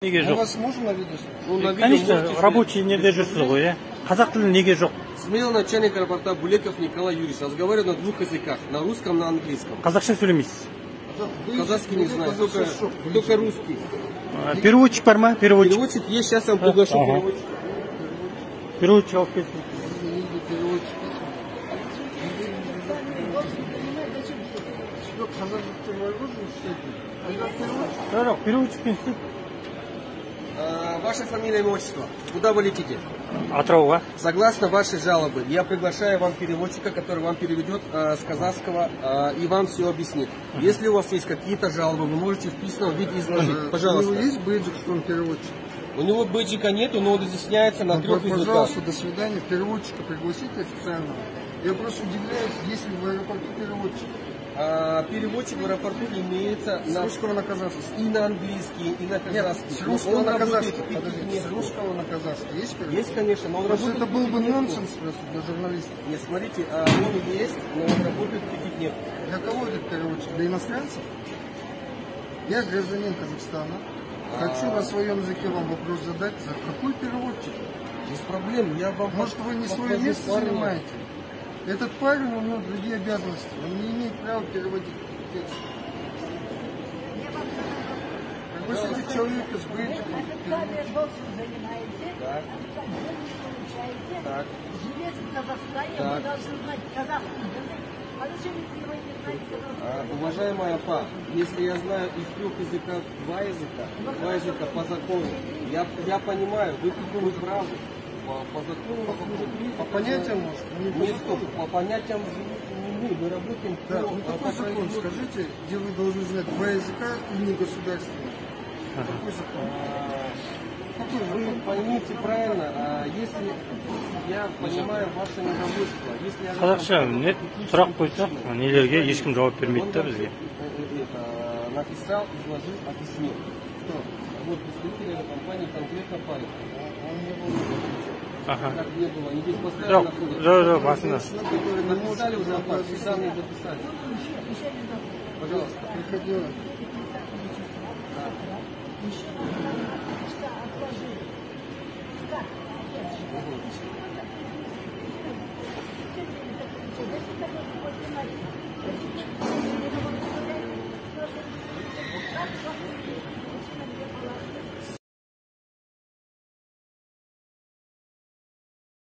Неге жоқ? Вас можно на видео? Конечно, рабочий не держится, я. Қазақ тілі неге жоқ? Сменил начальник аэропорта Булеков Николай Юрьевич. Разговаривает на двух языках, на русском, на английском. Қазақша сөйлемейсіз. Казахский не знаю, только русский. Переводчик бар ма? Переводчик. Переводчик есть, сейчас я вам приглашу переводчик. Переводчик алып келсін. Переводчик келсін. Ваша фамилия, имя, отчество. Куда вы летите? Атырауға. Согласно вашей жалобы, я приглашаю вам переводчика, который вам переведет с казахского и вам все объяснит. Если у вас есть какие-то жалобы, вы можете в письменном виде изложить. Пожалуйста. У него есть бейджик, что он переводчик? У него бейджика нету, но он изъясняется на 3 языках. Пожалуйста, до свидания. Переводчика пригласите официально. Я просто удивляюсь, если в аэропорту переводчик. Переводчик в аэропорту имеется с русского на казахский. И на английский, и на казахский. С русского на казахский. Подождите, с русского на казахский есть перевод? Есть, конечно, но он работает. Это был бы нонсенс просто для журналистов. Нет, смотрите, он есть, но он работает, таких нет. Для кого этот переводчик? Для иностранцев? Я гражданин Казахстана. Хочу на своем языке вам вопрос задать. За какой переводчик? Без проблем, я вам... Может, вы не свое место занимаете? Этот парень, у него другие обязанности. Он не имеет права переводить текст. Вы сидите человека с бейджиком. Так. Так. Живет в Казахстане, Так. мы должны знать казахский язык. А зачем вы не знаете казахский? Уважаемая ПА, если я знаю из 3 языков 2 языка по закону, я понимаю, вы правы. По закону, по понятиям, может? Нет, стоп, по понятиям мы работаем да, по... Ну какой закон, скажите, где вы должны знать 2 языка и не государственные? Какой закон? Вы поймите правильно, если я понимаю ваше недовольство, если я... Қазақша нет, сұрақ қойсақ, нелерге ешкім жауап бермейді да бізге. Написал, изложил, объяснил. Кто? Вот представители компании конкретно парень. Ага. Как не было, они здесь постоянно находятся. Жоқ, басында. Которые написали уже оплату, специально записали. Пожалуйста. Приходила.